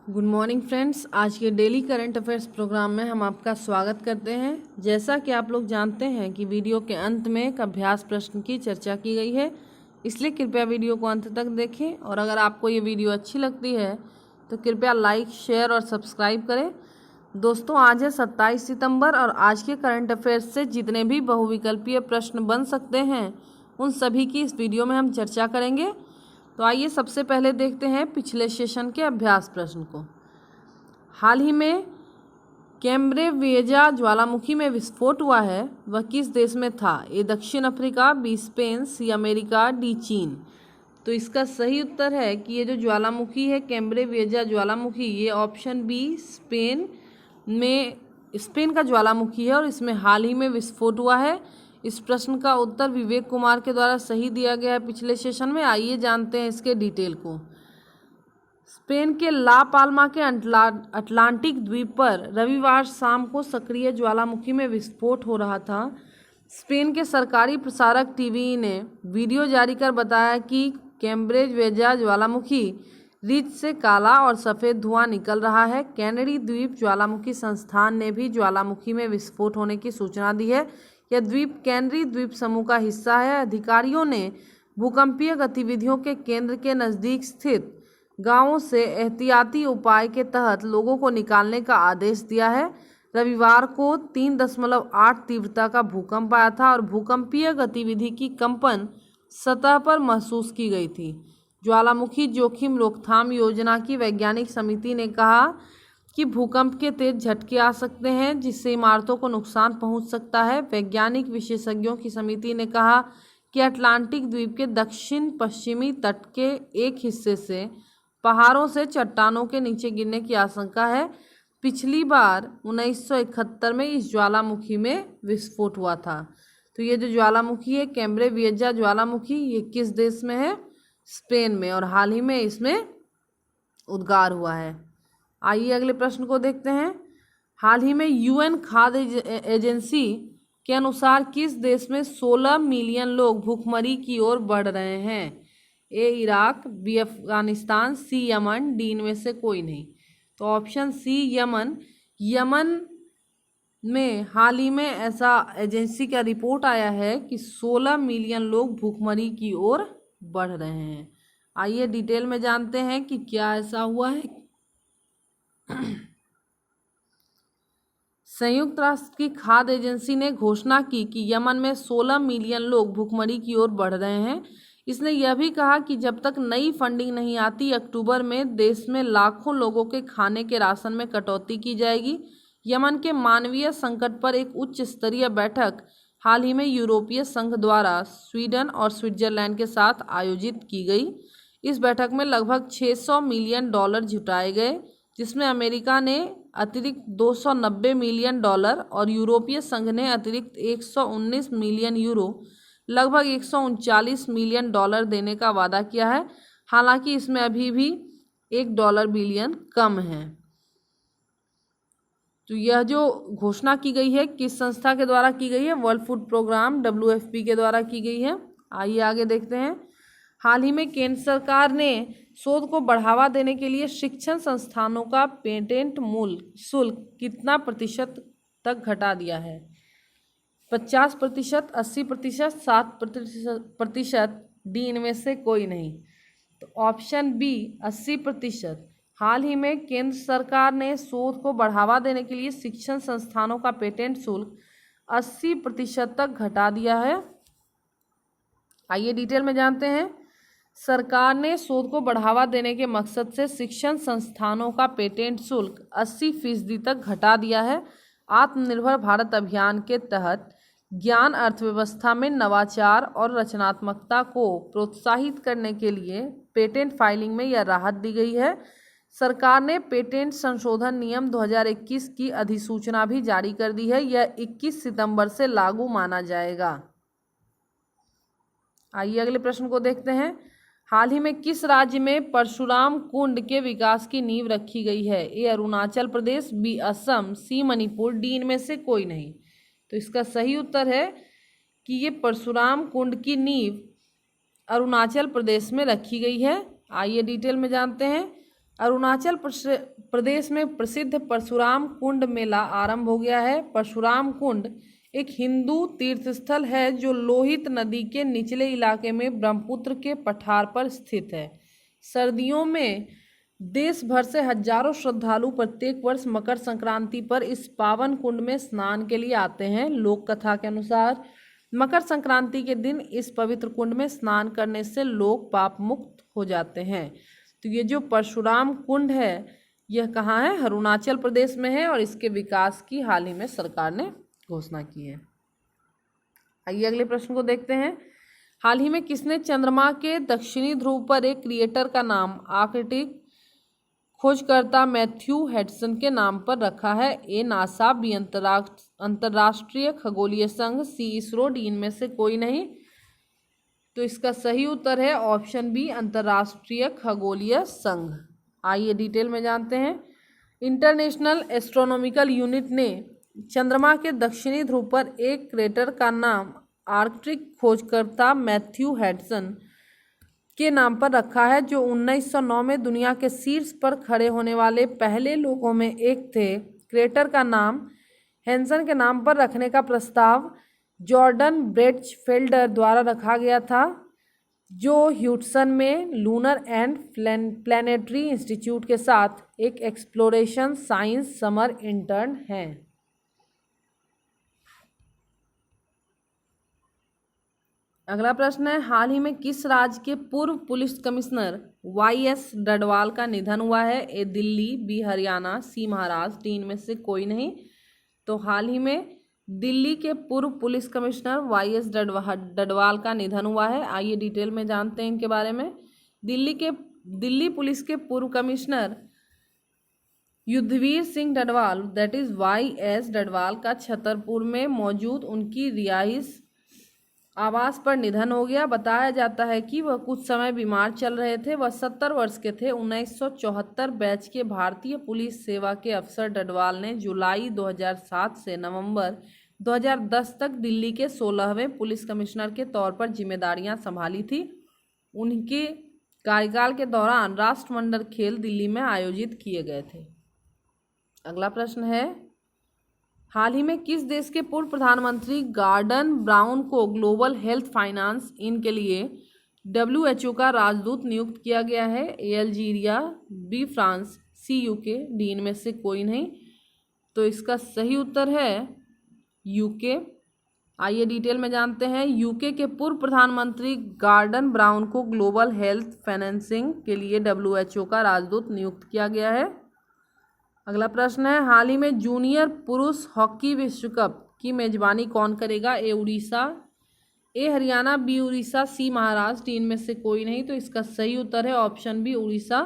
Good morning friends. आज के daily current affairs programme में हम आपका स्वागत करते हैं। जैसा कि आप लोग जानते हैं कि वीडियो के अंत में एक अभ्यास प्रश्न की चर्चा की गई है, इसलिए कृपया वीडियो को अंत तक देखें। और अगर आपको ये वीडियो अच्छी लगती है तो कृपया लाइक, शेयर और सब्सक्राइब करें। दोस्तों, आज है 27 सितंबर और आज के करंट अफेयर्स से जितने भी बहुविकल्पीय प्रश्न बन सकते हैं उन सभी की इस वीडियो में हम चर्चा करेंगे। तो आइए सबसे पहले देखते हैं पिछले सेशन के अभ्यास प्रश्न को। हाल ही में कैम्ब्रेवियजा ज्वालामुखी में विस्फोट हुआ है, वह किस देश में था? ए दक्षिण Africa, B Spain, C America, D चीन। तो इसका सही उत्तर है कि ये जो ज्वालामुखी है कैम्ब्रेवियजा ज्वालामुखी, ये ऑप्शन बी स्पेन का ज्वालामुखी है और इसमें हाल ही में विस्फोट हुआ है। इस प्रश्न का उत्तर विवेक कुमार के द्वारा सही दिया गया है पिछले सेशन में। आइए जानते हैं इसके डिटेल को। स्पेन के ला पाल्मा के अटलांटिक द्वीप पर रविवार शाम को सक्रिय ज्वालामुखी में विस्फोट हो रहा था। स्पेन के सरकारी प्रसारक टीवी ने वीडियो जारी कर बताया कि कैम्ब्रेवियजा ज्वालामुखी रिज से काला और सफ़ेद धुआं निकल रहा है। कैनेडी द्वीप ज्वालामुखी संस्थान ने भी ज्वालामुखी में विस्फोट होने की सूचना दी है। यह द्वीप कैनरी द्वीप समूह का हिस्सा है। अधिकारियों ने भूकंपीय गतिविधियों के केंद्र के नज़दीक स्थित गांवों से एहतियाती उपाय के तहत लोगों को निकालने का आदेश दिया है। रविवार को 3.8 तीव्रता का भूकंप आया था और भूकंपीय गतिविधि की कंपन सतह पर महसूस की गई थी। ज्वालामुखी जोखिम रोकथाम योजना की वैज्ञानिक समिति ने कहा कि भूकंप के तेज झटके आ सकते हैं जिससे इमारतों को नुकसान पहुंच सकता है। वैज्ञानिक विशेषज्ञों की समिति ने कहा कि अटलांटिक द्वीप के दक्षिण पश्चिमी तट के एक हिस्से से पहाड़ों से चट्टानों के नीचे गिरने की आशंका है। पिछली बार 1971 में इस ज्वालामुखी में विस्फोट हुआ था। तो ये जो ज्वालामुखी है कैम्ब्रेवियजा ज्वालामुखी, ये किस देश में है? स्पेन में, और हाल ही में इसमें उद्गार हुआ है। आइए अगले प्रश्न को देखते हैं। हाल ही में यूएन खाद्य एजेंसी के अनुसार किस देश में 16 मिलियन लोग भूखमरी की ओर बढ़ रहे हैं? ए इराक, बी अफगानिस्तान, सी यमन, डी इनमें से कोई नहीं। तो ऑप्शन सी यमन। यमन में हाल ही में ऐसा एजेंसी का रिपोर्ट आया है कि 16 मिलियन लोग भूखमरी की ओर बढ़ रहे हैं। आइए डिटेल में जानते हैं कि क्या ऐसा हुआ है। संयुक्त राष्ट्र की खाद्य एजेंसी ने घोषणा की कि यमन में 16 मिलियन लोग भूखमरी की ओर बढ़ रहे हैं। इसने यह भी कहा कि जब तक नई फंडिंग नहीं आती, अक्टूबर में देश में लाखों लोगों के खाने के राशन में कटौती की जाएगी। यमन के मानवीय संकट पर एक उच्च स्तरीय बैठक हाल ही में यूरोपीय संघ द्वारा स्वीडन और स्विट्जरलैंड के साथ आयोजित की गई। इस बैठक में लगभग 600 मिलियन डॉलर जुटाए गए, जिसमें अमेरिका ने अतिरिक्त 290 मिलियन डॉलर और यूरोपीय संघ ने अतिरिक्त 119 मिलियन यूरो, लगभग 139 मिलियन डॉलर देने का वादा किया है। हालांकि इसमें अभी भी $1 बिलियन कम है। तो यह जो घोषणा की गई है किस संस्था के द्वारा की गई है? वर्ल्ड फूड प्रोग्राम WFP के द्वारा की गई है। आइए आगे देखते हैं। हाल ही में केंद्र सरकार ने शोध को बढ़ावा देने के लिए शिक्षण संस्थानों का पेटेंट मूल शुल्क कितना प्रतिशत तक घटा दिया है? 50%, 80%, 7%, डी इनमें से कोई नहीं। तो ऑप्शन बी 80%। हाल ही में केंद्र सरकार ने शोध को बढ़ावा देने के लिए शिक्षण संस्थानों का पेटेंट शुल्क 80% तक घटा दिया है। आइए डिटेल में जानते हैं। सरकार ने शोध को बढ़ावा देने के मकसद से शिक्षण संस्थानों का पेटेंट शुल्क 80% तक घटा दिया है। आत्मनिर्भर भारत अभियान के तहत ज्ञान अर्थव्यवस्था में नवाचार और रचनात्मकता को प्रोत्साहित करने के लिए पेटेंट फाइलिंग में यह राहत दी गई है। सरकार ने पेटेंट संशोधन नियम 2021 की अधिसूचना भी जारी कर दी है। यह 21 सितंबर से लागू माना जाएगा। आइए अगले प्रश्न को देखते हैं। हाल ही में किस राज्य में परशुराम कुंड के विकास की नींव रखी गई है? ए अरुणाचल प्रदेश, बी असम, सी मणिपुर, डी इनमें से कोई नहीं। तो इसका सही उत्तर है कि ये परशुराम कुंड की नींव अरुणाचल प्रदेश में रखी गई है। आइए डिटेल में जानते हैं। अरुणाचल प्रदेश में प्रसिद्ध परशुराम कुंड मेला आरंभ हो गया है। परशुराम कुंड एक हिंदू तीर्थस्थल है जो लोहित नदी के निचले इलाके में ब्रह्मपुत्र के पठार पर स्थित है। सर्दियों में देश भर से हजारों श्रद्धालु प्रत्येक वर्ष मकर संक्रांति पर इस पावन कुंड में स्नान के लिए आते हैं। लोक कथा के अनुसार मकर संक्रांति के दिन इस पवित्र कुंड में स्नान करने से लोग पाप मुक्त हो जाते हैं। तो ये जो परशुराम कुंड है यह कहाँ है? अरुणाचल प्रदेश में है और इसके विकास की हाल ही में सरकार ने घोषणा की है। आइए अगले प्रश्न को देखते हैं। हाल ही में किसने चंद्रमा के दक्षिणी ध्रुव पर एक क्रिएटर का नाम आर्कटिक खोजकर्ता मैथ्यू हेडसन के नाम पर रखा है? ए नासा, बी अंतर्राष्ट्रीय खगोलीय संघ, सी इसरो, डी इनमें से कोई नहीं। तो इसका सही उत्तर है ऑप्शन बी अंतर्राष्ट्रीय खगोलीय संघ। आइए डिटेल में जानते हैं। इंटरनेशनल एस्ट्रोनॉमिकल यूनिट ने चंद्रमा के दक्षिणी ध्रुव पर एक क्रेटर का नाम आर्कटिक खोजकर्ता मैथ्यू हेडसन के नाम पर रखा है, जो 1909 में दुनिया के शीर्ष पर खड़े होने वाले पहले लोगों में एक थे। क्रेटर का नाम हेडसन के नाम पर रखने का प्रस्ताव जॉर्डन ब्रेटफेल्डर द्वारा रखा गया था, जो ह्यूस्टन में लूनर एंड प्लैनेटरी इंस्टीट्यूट के साथ एक एक्सप्लोरेशन साइंस समर इंटर्न हैं। अगला प्रश्न है, हाल ही में किस राज्य के पूर्व पुलिस कमिश्नर वाई.एस. डडवाल का निधन हुआ है? ए दिल्ली, बी हरियाणा, सी महाराष्ट्र, डी इनमें से कोई नहीं। तो हाल ही में दिल्ली के पूर्व पुलिस कमिश्नर वाई.एस. डडवाल का निधन हुआ है। आइए डिटेल में जानते हैं इनके बारे में। दिल्ली पुलिस के पूर्व commissioner Yudhvir Singh Dadwal that is Y S. Dadwal का छतरपुर में मौजूद उनकी रिहाइश आवास पर निधन हो गया। बताया जाता है कि वह कुछ समय बीमार चल रहे थे। वह 70 वर्ष के थे। 1974 बैच के भारतीय पुलिस सेवा के अफसर डडवाल ने जुलाई 2007 से नवंबर 2010 तक दिल्ली के 16वें पुलिस कमिश्नर के तौर पर जिम्मेदारियां संभाली थी। उनके कार्यकाल के दौरान राष्ट्रमंडल खेल दिल्ली में आयोजित किए गए थे। अगला प्रश्न है, हाल ही में किस देश के पूर्व प्रधानमंत्री गॉर्डन ब्राउन को ग्लोबल हेल्थ फाइनेंस के लिए WHO का राजदूत नियुक्त किया गया है? ए अल्जीरिया, बी फ्रांस, सी यूके, डी इनमें से कोई नहीं। तो इसका सही उत्तर है यूके। आइए डिटेल में जानते हैं। यूके के पूर्व प्रधानमंत्री गॉर्डन ब्राउन को ग्लोबल हेल्थ फाइनेंसिंग के लिए WHO का राजदूत नियुक्त किया गया है। अगला प्रश्न है, हाल ही में जूनियर पुरुष हॉकी विश्व कप की मेजबानी कौन करेगा? ए उड़ीसा, ए हरियाणा, बी उड़ीसा, सी महाराष्ट्र, डी इनमें से कोई नहीं। तो इसका सही उत्तर है ऑप्शन बी उड़ीसा।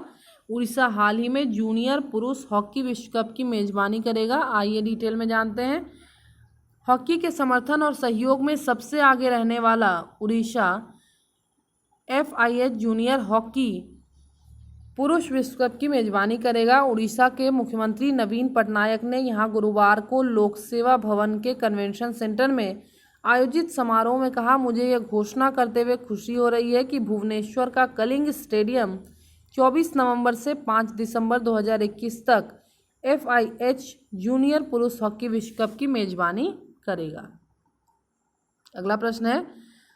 उड़ीसा हाल ही में जूनियर पुरुष हॉकी विश्व कप की मेजबानी करेगा। आइए डिटेल में जानते हैं। हॉकी के समर्थन और सहयोग में सबसे आगे रहने वाला उड़ीसा FIH जूनियर हॉकी पुरुष विश्व कप की मेजबानी करेगा। उड़ीसा के मुख्यमंत्री नवीन पटनायक ने यहां गुरुवार को लोक सेवा भवन के कन्वेंशन सेंटर में आयोजित समारोह में कहा, मुझे यह घोषणा करते हुए खुशी हो रही है कि भुवनेश्वर का कलिंग स्टेडियम 24 नवंबर से 5 दिसंबर 2021 तक FIH जूनियर पुरुष हॉकी विश्व कप की मेजबानी करेगा। अगला प्रश्न है,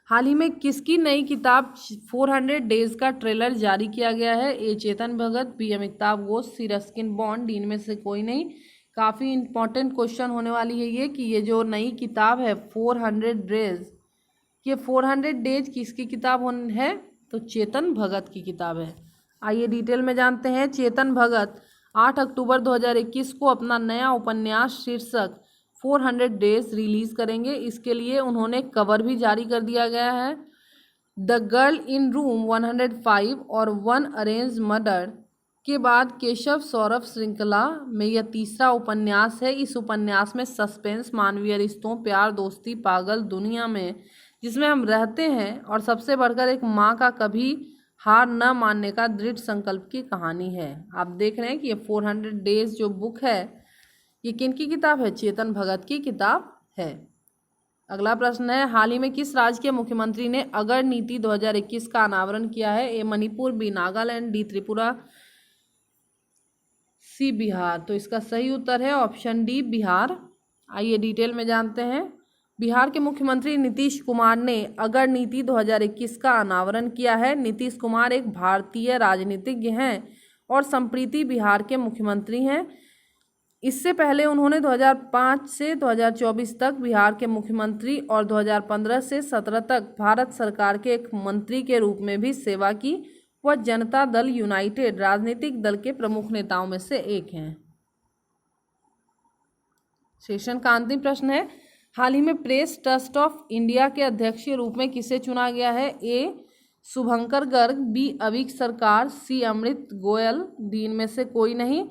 हाल ही में किसकी नई किताब 400 डेज का ट्रेलर जारी किया गया है? ए चेतन भगत, बी अमिताभ घोष, सी रस्किन बॉन्ड, डी इनमें से कोई नहीं। काफ़ी इंपॉर्टेंट क्वेश्चन होने वाली है ये कि ये जो नई किताब है 400 डेज, ये 400 डेज किसकी किताब है? तो चेतन भगत की किताब है। आइए डिटेल में जानते हैं। चेतन भगत 8 अक्टूबर 2021 को अपना नया उपन्यास शीर्षक 400 डेज रिलीज करेंगे। इसके लिए उन्होंने कवर भी जारी कर दिया गया है। द गर्ल इन रूम 105 और वन अरेंज मर्डर के बाद केशव सौरभ श्रृंखला में यह तीसरा उपन्यास है। इस उपन्यास में सस्पेंस, मानवीय रिश्तों, प्यार, दोस्ती, पागल दुनिया में जिसमें हम रहते हैं और सबसे बढ़कर एक माँ का कभी हार न मानने का दृढ़ संकल्प की कहानी है। आप देख रहे हैं कि ये 400 डेज जो बुक है ये किनकी किताब है? चेतन भगत की किताब है। अगला प्रश्न है, हाल ही में किस राज्य के मुख्यमंत्री ने अगर नीति 2021 का अनावरण किया है? ए मणिपुर, बी नागालैंड, डी त्रिपुरा, सी बिहार। तो इसका सही उत्तर है ऑप्शन डी बिहार। आइए डिटेल में जानते हैं। बिहार के मुख्यमंत्री नीतीश कुमार ने अगर नीति 2021 का अनावरण किया है। नीतीश कुमार एक भारतीय राजनीतिज्ञ हैं और संप्रति बिहार के मुख्यमंत्री हैं। इससे पहले उन्होंने 2005 से 2024 तक बिहार के मुख्यमंत्री और 2015 से 17 तक भारत सरकार के एक मंत्री के रूप में भी सेवा की। वह जनता दल यूनाइटेड राजनीतिक दल के प्रमुख नेताओं में से एक हैं। सेशन का अंतिम प्रश्न है, हाल ही में प्रेस ट्रस्ट ऑफ इंडिया के अध्यक्ष के रूप में किसे चुना गया है? ए शुभंकर गर्ग, बी अविक सरकार, सी अमृत गोयल, डी इनमें से कोई नहीं।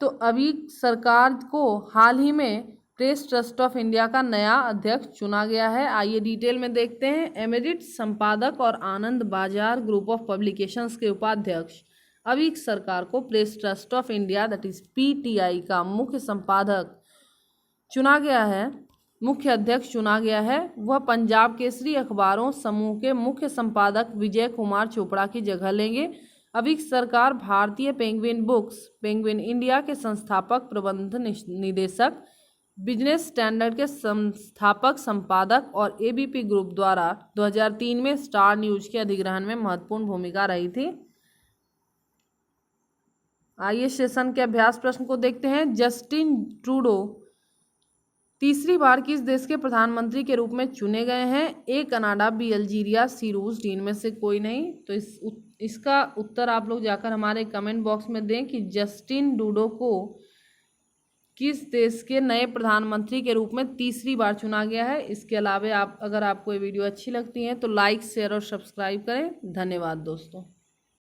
तो अविक सरकार को हाल ही में प्रेस ट्रस्ट ऑफ इंडिया का नया अध्यक्ष चुना गया है। आइए डिटेल में देखते हैं। एमेरिटस संपादक और आनंद बाजार ग्रुप ऑफ पब्लिकेशंस के उपाध्यक्ष अविक सरकार को press trust of India that is PTI का मुख्य संपादक चुना गया है, मुख्य अध्यक्ष चुना गया है। वह पंजाब केसरी अखबारों समूह के मुख्य संपादक विजय कुमार चोपड़ा की जगह लेंगे। अविक सरकार भारतीय पेंगुइन बुक्स, पेंगुइन इंडिया के संस्थापक, प्रबंध निदेशक, बिजनेस स्टैंडर्ड के संस्थापक संपादक और एबीपी ग्रुप द्वारा 2003 में स्टार न्यूज के अधिग्रहण में महत्वपूर्ण भूमिका रही थी। आइए सेशन के अभ्यास प्रश्न को देखते हैं। जस्टिन ट्रूडो तीसरी बार किस देश के प्रधानमंत्री के रूप में चुने गए हैं? ए कनाडा, बी अल्जीरिया, सी रूस, डी इनमें से कोई नहीं। तो इसका उत्तर आप लोग जाकर हमारे कमेंट बॉक्स में दें कि जस्टिन ट्रूडो को किस देश के नए प्रधानमंत्री के रूप में तीसरी बार चुना गया है। इसके अलावा अगर आपको ये वीडियो अच्छी लगती है तो लाइक, शेयर और सब्सक्राइब करें। धन्यवाद दोस्तों।